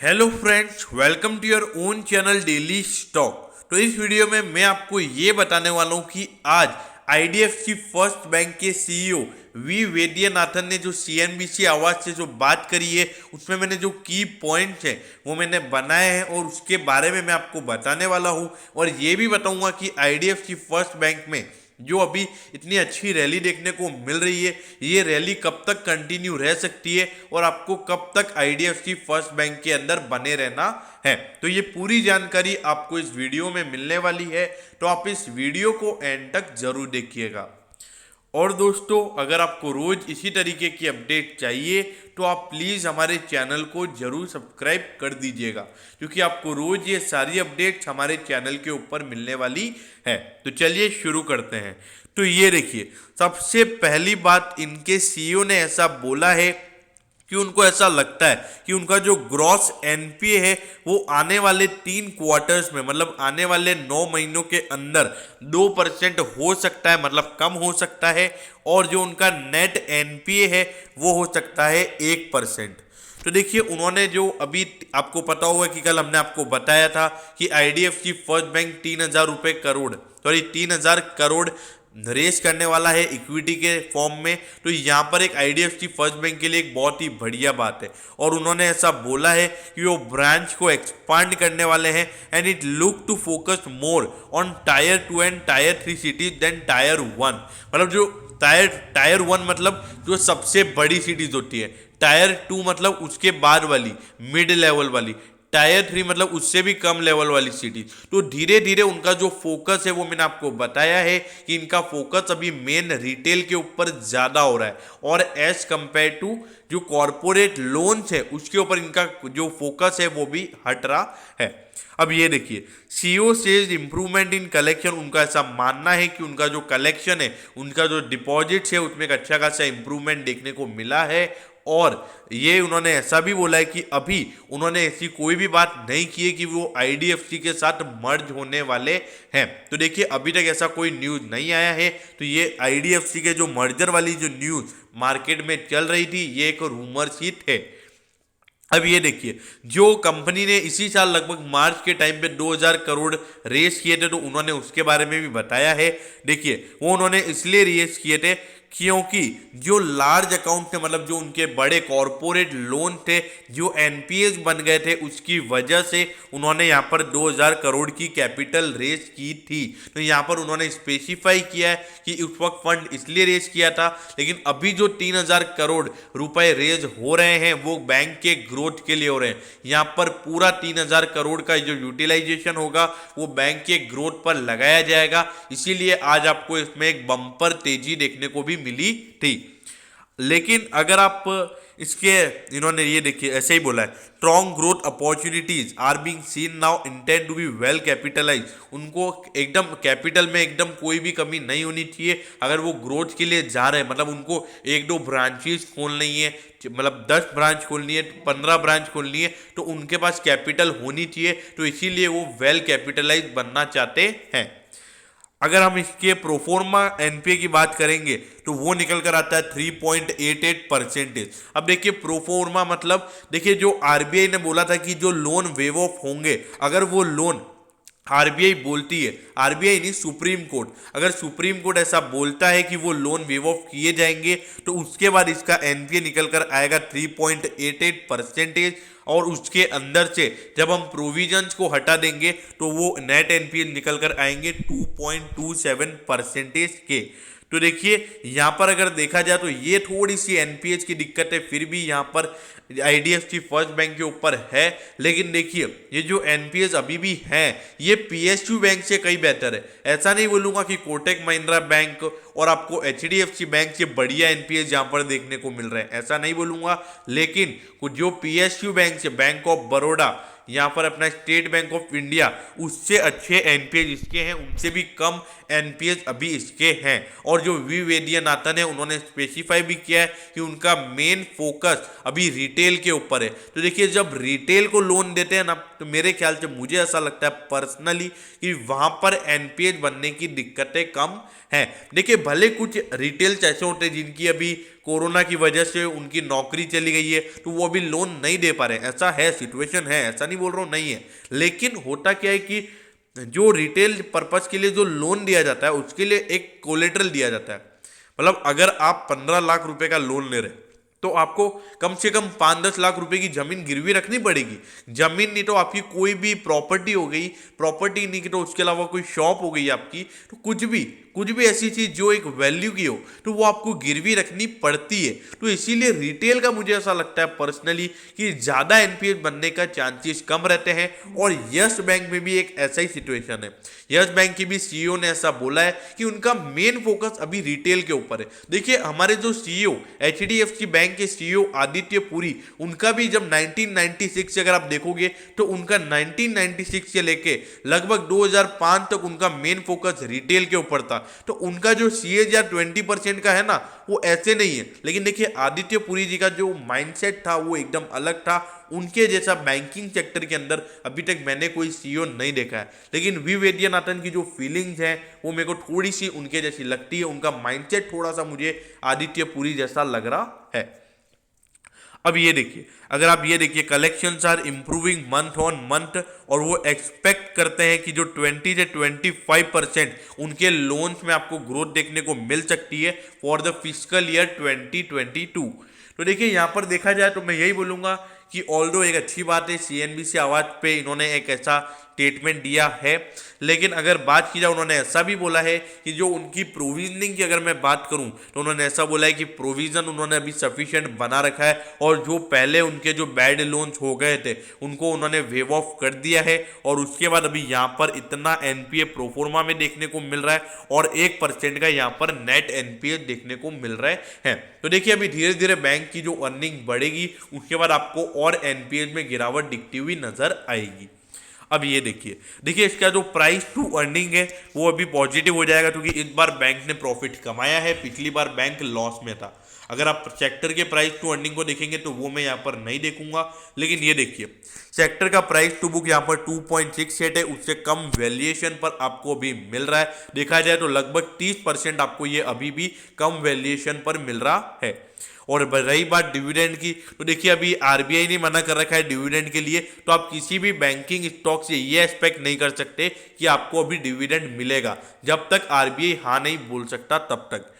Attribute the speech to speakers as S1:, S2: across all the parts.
S1: Hello friends, welcome to your own channel daily stock. तो इस video में मैं आपको ये बताने वाला हूँ कि आज आईडीएफसी फर्स्ट बैंक के सीईओ वी वैद्यनाथन ने जो सीएनबीसी आवाज से जो बात करी है, उसमें मैंने जो की पॉइंट्स हैं वो मैंने बनाए हैं और उसके बारे में मैं आपको बताने वाला हूँ। और ये भी बताऊंगा कि आईडीएफसी फर्स्ट बैंक में जो अभी इतनी अच्छी रैली देखने को मिल रही है, ये रैली कब तक कंटिन्यू रह सकती है और आपको कब तक आईडीएफसी फर्स्ट बैंक के अंदर बने रहना है। तो ये पूरी जानकारी आपको इस वीडियो में मिलने वाली है, तो आप इस वीडियो को एंड तक जरूर देखिएगा। और दोस्तों, अगर आपको रोज इसी तरीके की अपडेट चाहिए तो आप प्लीज़ हमारे चैनल को जरूर सब्सक्राइब कर दीजिएगा, क्योंकि आपको रोज ये सारी अपडेट्स हमारे चैनल के ऊपर मिलने वाली है। तो चलिए शुरू करते हैं। तो ये देखिए, सबसे पहली बात, इनके सीईओ ने ऐसा बोला है कि उनको ऐसा लगता है कि उनका जो ग्रॉस एनपीए है वो आने वाले 3 क्वार्टर्स में, मतलब आने वाले 9 महीनों के अंदर 2% हो सकता है, मतलब कम हो सकता है। और जो उनका नेट एनपीए है वो हो सकता है 1%। तो देखिए, उन्होंने जो अभी आपको पता होगा कि कल हमने आपको बताया था कि IDFC first bank 3,000 crore, sorry 3,000 crore raise करने वाला है इक्विटी के फॉर्म में। तो यहाँ पर एक आईडीएफसी फर्स्ट बैंक के लिए एक बहुत ही बढ़िया बात है। और उन्होंने ऐसा बोला है कि वो ब्रांच को एक्सपांड करने वाले हैं and it look to focus more on tier 2 and tier 3 cities then tier 1। मतलब जो टायर 1 मतलब जो सबसे बड़ी सिटीज होती है, टायर 2 मतलब उसके बाद वाली मिड लेवल वाली, टायर 3 मतलब उससे भी कम लेवल वाली सिटी। तो धीरे धीरे उनका जो फोकस है वो मैंने आपको बताया है कि इनका फोकस अभी मेन रिटेल के ऊपर ज्यादा हो रहा है और एज कंपेयर टू जो कॉरपोरेट लोन्स है उसके ऊपर इनका जो फोकस है वो भी हट रहा है। अब ये देखिए, CEO says improvement in collection. उनका ऐसा मानना है कि उनका जो कलेक्शन है, उनका जो डिपॉजिट्स है, उसमें एक अच्छा खासा इंप्रूवमेंट देखने को मिला है। और ये उन्होंने ऐसा भी बोला है कि अभी उन्होंने ऐसी कोई भी बात नहीं की है कि वो आईडीएफसी के साथ मर्ज होने वाले हैं। तो देखिए, अभी तक ऐसा कोई न्यूज नहीं आया है। तो ये आईडीएफसी के जो मर्जर वाली जो न्यूज मार्केट में चल रही थी, ये एक रूमर्स ही थे। अब ये देखिए, जो कंपनी ने इसी साल लगभग मार्च के टाइम पे 2,000 करोड़ रेस किए थे, तो उन्होंने उसके बारे में भी बताया है। देखिए, वो उन्होंने इसलिए रेस किए थे क्योंकि जो लार्ज अकाउंट थे, मतलब जो उनके बड़े कॉरपोरेट लोन थे, जो एनपीएस बन गए थे, उसकी वजह से उन्होंने यहाँ पर 2,000 करोड़ की कैपिटल रेस की थी। तो यहाँ पर उन्होंने स्पेसिफाई किया है कि उस वक्त फंड इसलिए रेस किया था, लेकिन अभी जो 3,000 करोड़ रुपए रेज हो रहे हैं वो बैंक के ग्रोथ के लिए हो रहे हैं। यहाँ पर पूरा 3,000 करोड़ का जो यूटिलाइजेशन होगा वो बैंक के ग्रोथ पर लगाया जाएगा। इसीलिए आज आपको इसमें एक बम्पर तेजी देखने को भी मिली थी। लेकिन अगर आप इसके, इन्होंने ये देखिए ऐसे ही बोला है, strong growth opportunities are being seen now, intend to be well capitalize. उनको एकदम कैपिटल में एकदम कोई भी कमी नहीं होनी चाहिए अगर वो ग्रोथ के लिए जा रहे हैं। मतलब उनको 1-2 ब्रांचेस खोलनी है, मतलब 10 ब्रांच खोलनी है, 15 ब्रांच खोलनी है, तो उनके पास कैपिटल होनी चाहिए। तो इसीलिए वो वेल कैपिटलाइज बनना चाहते हैं। अगर हम इसके प्रोफोर्मा एनपीए की बात करेंगे तो वो निकल कर आता है 3.88%। अब देखिए, प्रोफोर्मा मतलब देखिए, जो आरबीआई ने बोला था कि जो लोन वेव ऑफ होंगे, अगर वो लोन आरबीआई बोलती है, आरबीआई नहीं सुप्रीम कोर्ट, अगर सुप्रीम कोर्ट ऐसा बोलता है कि वो लोन वेव ऑफ किए जाएंगे तो उसके बाद इसका एनपीए निकल कर आएगा 3.88%। और उसके अंदर से जब हम प्रोविजंस को हटा देंगे तो वो नेट एनपीए निकल कर आएंगे 2.27% के। तो देखिए, यहाँ पर अगर देखा जाए तो ये थोड़ी सी एनपीएच की दिक्कत है, फिर भी यहाँ पर आईडीएफसी फर्स्ट बैंक के ऊपर है। लेकिन देखिए, ये जो एनपीएस अभी भी हैं ये पीएसयू बैंक से कहीं बेहतर है। ऐसा नहीं बोलूंगा कि कोटक महिंद्रा बैंक और आपको एचडीएफसी बैंक से बढ़िया एनपीएस यहाँ पर देखने को मिल रहे हैं, ऐसा नहीं बोलूंगा। लेकिन जो पीएसयू बैंक से, बैंक ऑफ बड़ौदा, यहाँ पर अपना स्टेट बैंक ऑफ इंडिया, उससे अच्छे एनपीएस इसके हैं, उनसे भी कम एनपीएस अभी इसके हैं। और जो वी वैद्यनाथन है, उन्होंने स्पेसिफाई भी किया है कि उनका मेन फोकस अभी रिटेल के ऊपर है। तो देखिए, जब रिटेल को लोन देते हैं ना, तो मेरे ख्याल से, मुझे ऐसा लगता है पर्सनली, कि वहां पर एनपीएस बनने की दिक्कतें कम हैं। देखिए, भले कुछ रिटेल्स ऐसे होते हैं जिनकी अभी कोरोना की वजह से उनकी नौकरी चली गई है तो वो अभी लोन नहीं दे पा रहे हैं, ऐसा है, सिचुएशन है, ऐसा नहीं बोल रहा हूँ नहीं है। लेकिन होता क्या है कि जो रिटेल पर्पस के लिए जो लोन दिया जाता है उसके लिए एक कोलेटरल दिया जाता है। मतलब अगर आप 15 लाख रुपए का लोन ले रहे हैं तो आपको कम से कम 5-10 लाख रुपए की जमीन गिरवी रखनी पड़ेगी। जमीन नहीं तो आपकी कोई भी प्रॉपर्टी हो गई, प्रॉपर्टी नहीं की तो उसके अलावा कोई शॉप हो गई आपकी, तो कुछ भी ऐसी चीज जो एक वैल्यू की हो तो वो आपको गिरवी रखनी पड़ती है। तो इसीलिए रिटेल का मुझे ऐसा लगता है पर्सनली कि ज्यादा एनपीए बनने का चांसेस कम रहते हैं। और यस बैंक में भी एक ऐसा ही सिचुएशन है। यस बैंक की भी सीईओ ने ऐसा बोला है कि उनका मेन फोकस अभी रिटेल के ऊपर है। देखिए हमारे जो सीईओ एचडीएफसी बैंक के सीईओ आदित्य पुरी, उनका भी जब 1996 से अगर आप देखोगे तो उनका 1996 से लेके लगभग 2005 तक उनका मेन फोकस रिटेल के ऊपर था। तो उनका जो CAGR 20% का है ना वो ऐसे नहीं है। लेकिन देखिए आदित्य पुरी जी का जो माइंडसेट था वो एकदम अलग था। उनके जैसा बैंकिंग सेक्टर के अंदर अभी तक मैंने कोई सीईओ नहीं देखा है। लेकिन वी वैद्यनाथन की जो फीलिंग्स हैं वो मेरे को थोड़ी सी उनके जैसी लगती है। उनका माइंडसेट थोड़ा सा मुझे आदित्य पुरी जैसा लग रहा है। अब ये देखिए, अगर आप ये देखिए collections are improving month on month और वो एक्सपेक्ट करते हैं कि जो 20 से 25% उनके लोन्स में आपको ग्रोथ देखने को मिल सकती है फॉर द फिस्कल ईयर 2022। तो देखिए यहाँ पर देखा जाए तो मैं यही बोलूँगा कि ऑल्दो एक अच्छी बात है, CNBC आवाज पे इन्होंने एक ऐसा स्टेटमेंट दिया है। लेकिन अगर बात की जाए उन्होंने ऐसा भी बोला है कि जो उनकी प्रोविजनिंग की अगर मैं बात करूं तो उन्होंने ऐसा बोला है कि प्रोविजन उन्होंने अभी सफिशिएंट बना रखा है और जो पहले उनके जो बैड लोन्स हो गए थे उनको उन्होंने वेव ऑफ कर दिया है। और उसके बाद अभी यहाँ पर इतना एनपीए प्रोफोर्मा में देखने को मिल रहा है और 1% का यहाँ पर नेट एनपीए देखने को मिल रहे हैं। तो देखिए अभी धीरे धीरे बैंक की जो अर्निंग बढ़ेगी उसके बाद आपको और एनपीए में गिरावट दिखती हुई नजर आएगी। अब ये देखिए इसका जो प्राइस टू अर्निंग है वो अभी पॉजिटिव हो जाएगा क्योंकि इस बार बैंक ने प्रॉफिट कमाया है, पिछली बार बैंक लॉस में था। अगर आप सेक्टर के प्राइस टू अर्निंग को देखेंगे तो वो मैं यहाँ पर नहीं देखूंगा। लेकिन ये देखिए सेक्टर का प्राइस टू बुक यहाँ पर 2.68 है, उससे कम वैल्यूएशन पर आपको अभी मिल रहा है। देखा जाए तो लगभग 30% आपको ये अभी भी कम वैल्यूएशन पर मिल रहा है। और रही बात डिविडेंड की तो देखिए अभी आरबीआई ने मना कर रखा है डिविडेंड के लिए, तो आप किसी भी बैंकिंग स्टॉक से ये एक्सपेक्ट नहीं कर सकते कि आपको अभी डिविडेंड मिलेगा जब तक आरबीआई हाँ नहीं बोल सकता तब तक।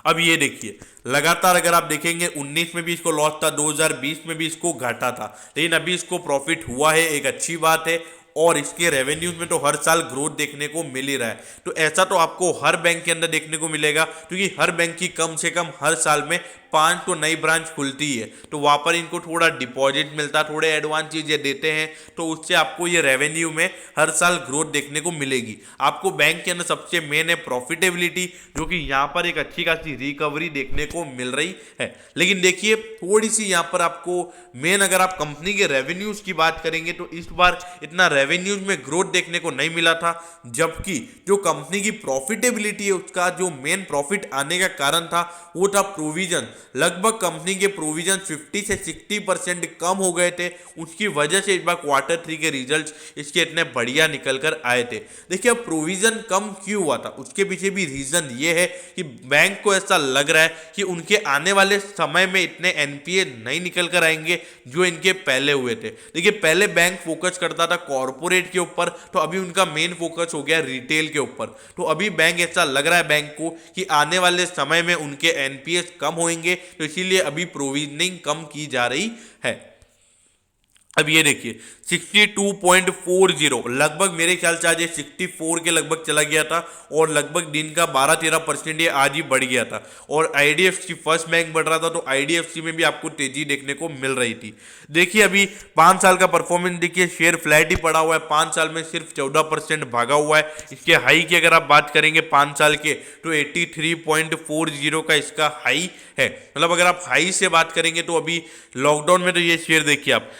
S1: अब ये देखिए लगातार अगर आप देखेंगे 19 में भी इसको लॉस था, 2020 में भी इसको घाटा था, लेकिन अभी इसको प्रॉफिट हुआ है, एक अच्छी बात है। और इसके रेवेन्यूज में तो हर साल ग्रोथ देखने को मिल ही रहा है। तो ऐसा तो आपको हर बैंक के अंदर देखने को मिलेगा क्योंकि हर बैंक की कम से कम हर साल में 5 तो नई ब्रांच खुलती है, तो वहाँ पर इनको थोड़ा डिपॉजिट मिलता है, थोड़े एडवांस चीज़ें देते हैं, तो उससे आपको ये रेवेन्यू में हर साल ग्रोथ देखने को मिलेगी। आपको बैंक के अंदर सबसे मेन है प्रॉफिटेबिलिटी, जो कि यहाँ पर एक अच्छी खासी रिकवरी देखने को मिल रही है। लेकिन देखिए थोड़ी सी यहाँ पर आपको मेन अगर आप कंपनी के रेवेन्यूज की बात करेंगे तो इस बार इतना रेवेन्यूज में ग्रोथ देखने को नहीं मिला था, जबकि जो कंपनी की प्रॉफिटेबिलिटी है उसका जो मेन प्रॉफिट आने का कारण था वो था प्रोविजन। लगभग कंपनी के प्रोविजन 50 से 60% कम हो गए थे, उसकी वजह से इस बार Q3 के रिजल्ट्स इसके इतने बढ़िया निकल कर आए थे। देखिए अब प्रोविजन कम क्यों हुआ था उसके पीछे भी रीजन ये है कि बैंक को ऐसा लग रहा है कि उनके आने वाले समय में इतने एनपीए नहीं निकल कर आएंगे जो इनके पहले हुए थे। देखिए पहले बैंक फोकस करता था कॉर्पोरेट के ऊपर, तो अभी उनका मेन फोकस हो गया रिटेल के ऊपर। तो अभी बैंक ऐसा लग रहा है बैंक को कि आने वाले समय में उनके एनपीए कम होंगे, तो इसीलिए अभी प्रोविजनिंग कम की जा रही है। अब ये देखिए 62.40 लगभग मेरे ख्याल से आज ये 64 के लगभग चला गया था और लगभग दिन का 12-13% ये आज ही बढ़ गया था। और आईडीएफसी फर्स्ट बैंक बढ़ रहा था, तो आईडीएफसी में भी आपको तेजी देखने को मिल रही थी। देखिए अभी 5 साल का परफॉर्मेंस देखिए, शेयर फ्लैट ही पड़ा हुआ है, 5 साल में सिर्फ 14% भागा हुआ है। इसके हाई की अगर आप बात करेंगे 5 साल के तो 83.40 का इसका हाई है। मतलब अगर आप हाई से बात करेंगे तो अभी लॉकडाउन में तो ये शेयर देखिए आप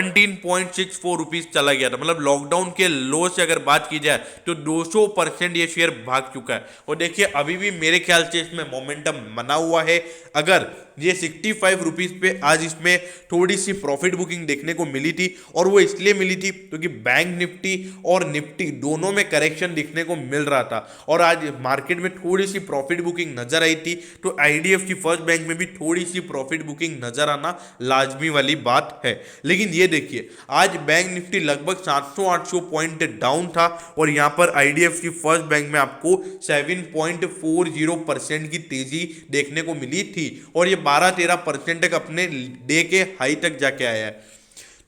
S1: 17.64 रुपीज चला गया था। मतलब लॉकडाउन के लो से अगर बात की जाए तो 200% ये शेयर भाग चुका है। और देखिए अभी भी मेरे ख्याल से इसमें मोमेंटम बना हुआ है। अगर ये 65 रुपीज पे आज इसमें थोड़ी सी प्रॉफिट बुकिंग देखने को मिली थी, और वो इसलिए मिली थी क्योंकि बैंक निफ्टी और निफ्टी दोनों में करेक्शन दिखने को मिल रहा था और आज मार्केट में थोड़ी सी प्रॉफिट बुकिंग नजर आई थी। तो आईडीएफसी फर्स्ट बैंक में भी थोड़ी सी प्रॉफिट बुकिंग नजर आना लाजमी वाली बात है। लेकिन ये देखिए आज बैंक निफ्टी लगभग 700-800 पॉइंट डाउन था और यहां पर आईडीएफसी फर्स्ट बैंक में आपको 7.40% की तेजी देखने को मिली थी और ये 12-13% तक अपने डे के हाई तक जाके आया है।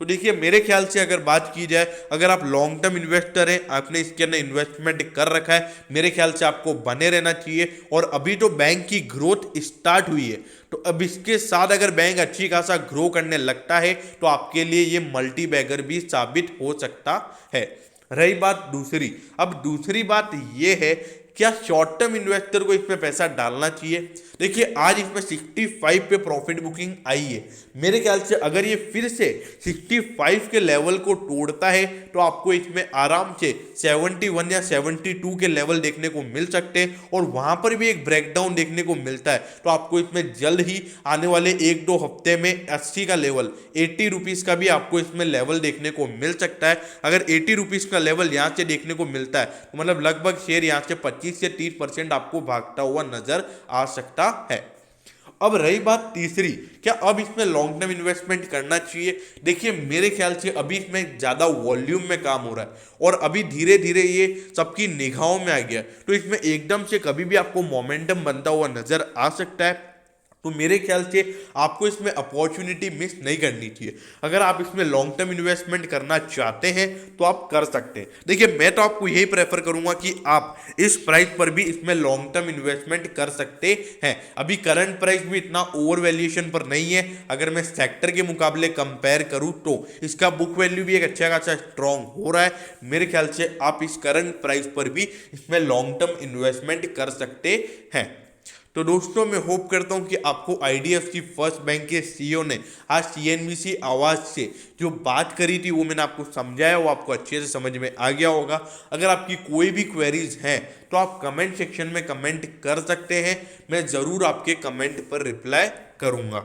S1: तो देखिए मेरे ख्याल से अगर बात की जाए, अगर आप लॉन्ग टर्म इन्वेस्टर हैं, आपने इसके अंदर इन्वेस्टमेंट कर रखा है, मेरे ख्याल से आपको बने रहना चाहिए। और अभी तो बैंक की ग्रोथ स्टार्ट हुई है, तो अब इसके साथ अगर बैंक अच्छी खासा ग्रो करने लगता है तो आपके लिए ये मल्टी बैगर भी साबित हो सकता है। रही बात दूसरी, अब दूसरी बात ये है क्या शॉर्ट टर्म इन्वेस्टर को इसमें पैसा डालना चाहिए। देखिए आज इसमें 65 पे प्रॉफिट बुकिंग आई है। मेरे ख्याल से अगर ये फिर से 65 के लेवल को तोड़ता है तो आपको इसमें आराम से 71 या 72 के लेवल देखने को मिल सकते हैं और वहां पर भी एक ब्रेकडाउन देखने को मिलता है। तो आपको इसमें जल्द ही आने वाले 1-2 हफ्ते में 80 का लेवल, 80 रुपीज का भी आपको इसमें लेवल देखने को मिल सकता है। अगर 80 रुपीज का लेवल यहाँ से देखने को मिलता है तो मतलब लगभग शेयर यहाँ से 25 से 30% आपको भागता हुआ नजर आ सकता है। अब रही बात तीसरी, क्या अब इसमें लॉन्ग टर्म इन्वेस्टमेंट करना चाहिए। देखिए मेरे ख्याल से अभी इसमें ज्यादा वॉल्यूम में काम हो रहा है और अभी धीरे धीरे ये सबकी निगाहों में आ गया, तो इसमें एकदम से कभी भी आपको मोमेंटम बनता हुआ नजर आ सकता है। तो मेरे ख्याल से आपको इसमें अपॉर्चुनिटी मिस नहीं करनी चाहिए। अगर आप इसमें लॉन्ग टर्म इन्वेस्टमेंट करना चाहते हैं तो आप कर सकते हैं। देखिए मैं तो आपको यही प्रेफर करूंगा कि आप इस प्राइस पर भी इसमें लॉन्ग टर्म इन्वेस्टमेंट कर सकते हैं। अभी करंट प्राइस भी इतना ओवर वैल्यूएशन पर नहीं है। अगर मैं सेक्टर के मुकाबले कंपेयर करूं तो इसका बुक वैल्यू भी एक अच्छा खासा स्ट्रॉन्ग हो रहा है। मेरे ख्याल से आप इस करंट प्राइस पर भी इसमें लॉन्ग टर्म इन्वेस्टमेंट कर सकते हैं। तो दोस्तों मैं होप करता हूं कि आपको आईडीएफसी फर्स्ट बैंक के सीईओ ने आज सीएनबीसी आवाज से जो बात करी थी वो मैंने आपको समझाया, वो आपको अच्छे से समझ में आ गया होगा। अगर आपकी कोई भी क्वेरीज हैं तो आप कमेंट सेक्शन में कमेंट कर सकते हैं, मैं ज़रूर आपके कमेंट पर रिप्लाई करूँगा।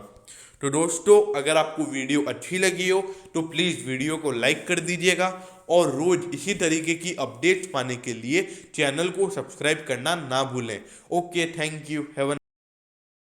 S1: तो दोस्तों अगर आपको वीडियो अच्छी लगी हो तो प्लीज़ वीडियो को लाइक कर दीजिएगा और रोज इसी तरीके की अपडेट्स पाने के लिए चैनल को सब्सक्राइब करना ना भूलें। Okay, thank you, have a